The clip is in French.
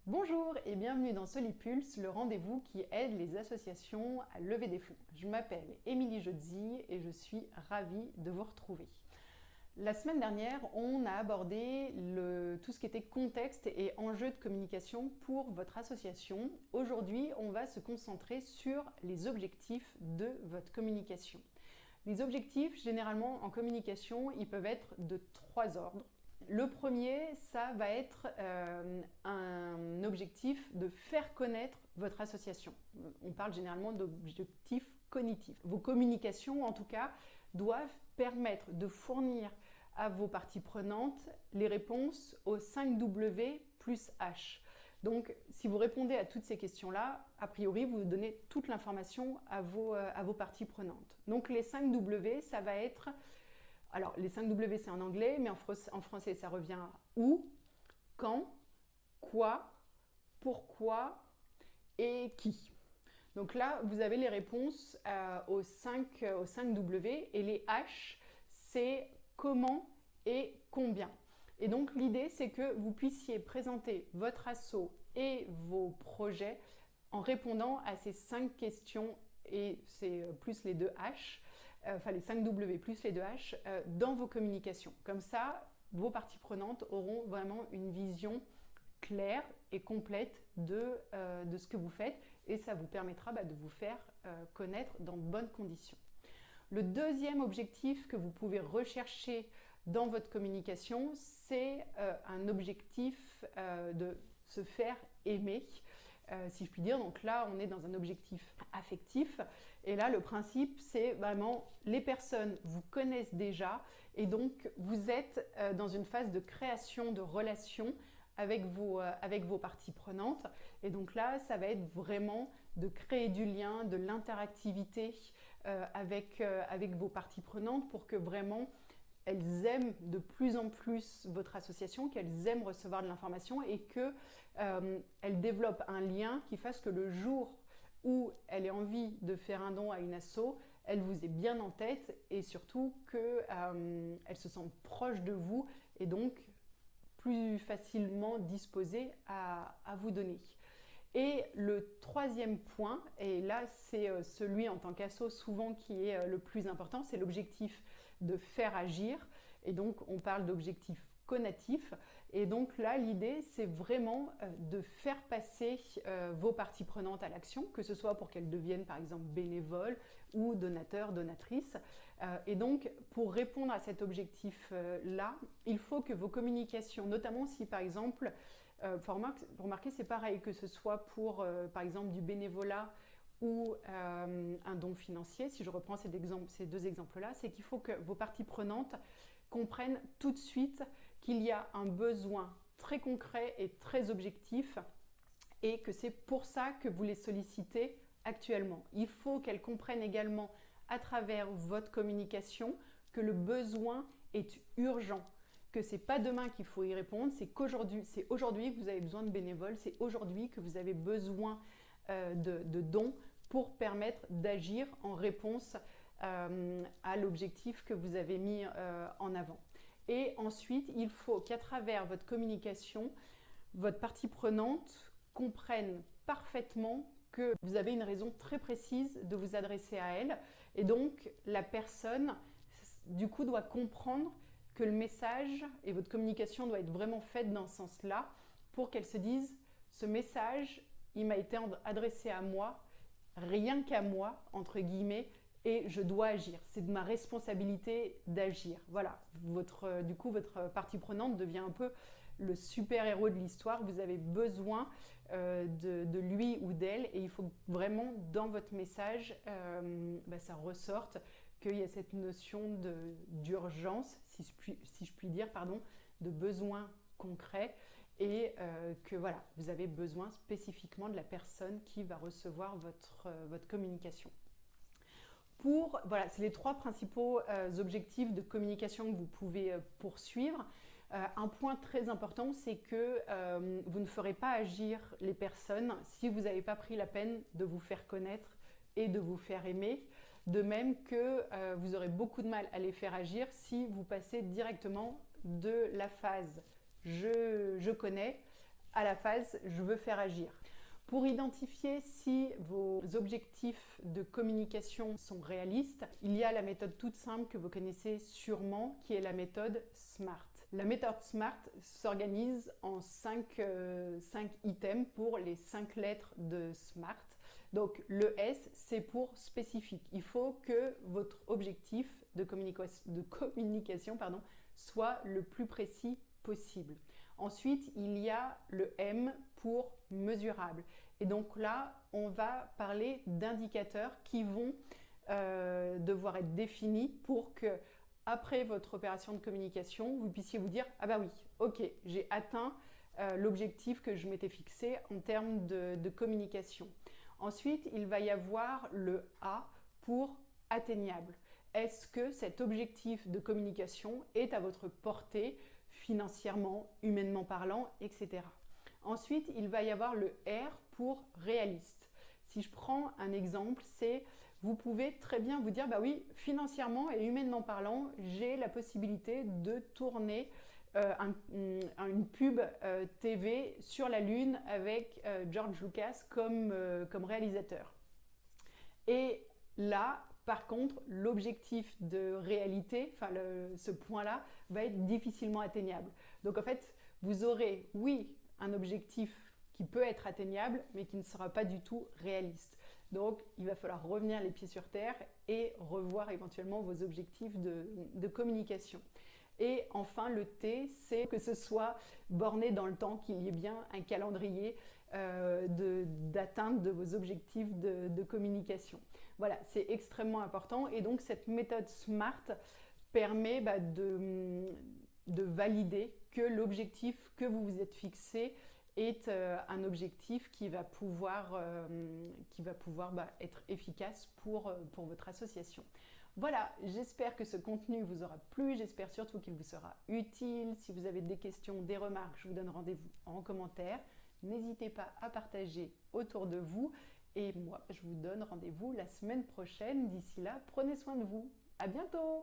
Bonjour et bienvenue dans Solipulse, le rendez-vous qui aide les associations à lever des fonds. Je m'appelle Émilie Jodzi et je suis ravie de vous retrouver. La semaine dernière, on a abordé tout ce qui était contexte et enjeux de communication pour votre association. Aujourd'hui, on va se concentrer sur les objectifs de votre communication. Les objectifs, généralement en communication, ils peuvent être de 3 ordres. Le premier, ça va être un objectif de faire connaître votre association. On parle généralement d'objectifs cognitifs. Vos communications, en tout cas, doivent permettre de fournir à vos parties prenantes les réponses aux 5 W plus H. Donc, si vous répondez à toutes ces questions-là, a priori, vous donnez toute l'information à vos parties prenantes. Donc, les 5 W, ça va être... Alors, les 5 W, c'est en anglais, mais en français, ça revient à où, quand, quoi, pourquoi et qui. Donc là, vous avez les réponses aux 5 W et les H, c'est comment et combien. Et donc, l'idée, c'est que vous puissiez présenter votre asso et vos projets en répondant à ces 5 questions et c'est plus les 2 H, enfin les 5 W plus les 2 H dans vos communications. Comme ça, vos parties prenantes auront vraiment une vision claire et complète de ce que vous faites et ça vous permettra de vous faire connaître dans de bonnes conditions. Le deuxième objectif que vous pouvez rechercher dans votre communication, c'est un objectif de se faire aimer. Si je puis dire, donc là on est dans un objectif affectif et là le principe c'est vraiment les personnes vous connaissent déjà et donc vous êtes dans une phase de création de relations avec vos parties prenantes et donc là ça va être vraiment de créer du lien, de l'interactivité avec vos parties prenantes pour que vraiment elles aiment de plus en plus votre association, qu'elles aiment recevoir de l'information et qu'elles développent un lien qui fasse que le jour où elle ait envie de faire un don à une asso, elle vous est bien en tête et surtout qu'elle se sente proche de vous et donc plus facilement disposée à vous donner. Et le troisième point, et là c'est celui en tant qu'asso souvent qui est le plus important, c'est l'objectif de faire agir. Et donc on parle d'objectif conatif. Et donc là l'idée c'est vraiment de faire passer vos parties prenantes à l'action, que ce soit pour qu'elles deviennent par exemple bénévoles ou donateurs, donatrices. Et donc pour répondre à cet objectif-là, il faut que vos communications, notamment si par exemple pour remarquer, c'est pareil que ce soit pour, par exemple, du bénévolat ou un don financier. Si je reprends ces deux exemples-là, c'est qu'il faut que vos parties prenantes comprennent tout de suite qu'il y a un besoin très concret et très objectif et que c'est pour ça que vous les sollicitez actuellement. Il faut qu'elles comprennent également à travers votre communication que le besoin est urgent, que c'est pas demain qu'il faut y répondre, c'est aujourd'hui que vous avez besoin de bénévoles, c'est aujourd'hui que vous avez besoin de dons pour permettre d'agir en réponse à l'objectif que vous avez mis en avant. Et ensuite, il faut qu'à travers votre communication, votre partie prenante comprenne parfaitement que vous avez une raison très précise de vous adresser à elle. Et donc, la personne, du coup, doit comprendre que le message et votre communication doit être vraiment faite dans ce sens-là pour qu'elle se dise « ce message, il m'a été adressé à moi, rien qu'à moi, entre guillemets, et je dois agir. C'est de ma responsabilité d'agir. » Voilà, du coup, votre partie prenante devient un peu le super-héros de l'histoire. Vous avez besoin de lui ou d'elle et il faut vraiment, dans votre message, ça ressorte qu'il y a cette notion d'urgence, si je puis dire, de besoin concret et que voilà, vous avez besoin spécifiquement de la personne qui va recevoir votre communication. Voilà, c'est les 3 principaux objectifs de communication que vous pouvez poursuivre. Un point très important, c'est que vous ne ferez pas agir les personnes si vous n'avez pas pris la peine de vous faire connaître et de vous faire aimer. De même que vous aurez beaucoup de mal à les faire agir si vous passez directement de la phase je connais à la phase « je veux faire agir ». Pour identifier si vos objectifs de communication sont réalistes, il y a la méthode toute simple que vous connaissez sûrement, qui est la méthode SMART. La méthode SMART s'organise en 5 items pour les 5 lettres de SMART. Donc le S, c'est pour spécifique. Il faut que votre objectif de communication soit le plus précis possible. Ensuite, il y a le M pour mesurable. Et donc là, on va parler d'indicateurs qui vont devoir être définis pour que, après votre opération de communication, vous puissiez vous dire « Ah bah oui, ok, j'ai atteint l'objectif que je m'étais fixé en termes de communication ». Ensuite, il va y avoir le A pour atteignable. Est-ce que cet objectif de communication est à votre portée financièrement, humainement parlant, etc. Ensuite, il va y avoir le R pour réaliste. Si je prends un exemple, c'est vous pouvez très bien vous dire, bah oui, financièrement et humainement parlant, j'ai la possibilité de tourner une pub TV sur la Lune avec George Lucas comme réalisateur. Et là, par contre, l'objectif de réalité, ce point-là, va être difficilement atteignable. Donc en fait, vous aurez, oui, un objectif qui peut être atteignable, mais qui ne sera pas du tout réaliste. Donc il va falloir revenir les pieds sur terre et revoir éventuellement vos objectifs de communication. Et enfin, le T, c'est que ce soit borné dans le temps, qu'il y ait bien un calendrier d'atteinte de vos objectifs de communication. Voilà, c'est extrêmement important. Et donc, cette méthode SMART permet de valider que l'objectif que vous vous êtes fixé est un objectif qui va pouvoir être efficace pour votre association. Voilà, j'espère que ce contenu vous aura plu, j'espère surtout qu'il vous sera utile. Si vous avez des questions, des remarques, je vous donne rendez-vous en commentaire. N'hésitez pas à partager autour de vous et moi, je vous donne rendez-vous la semaine prochaine. D'ici là, prenez soin de vous. À bientôt!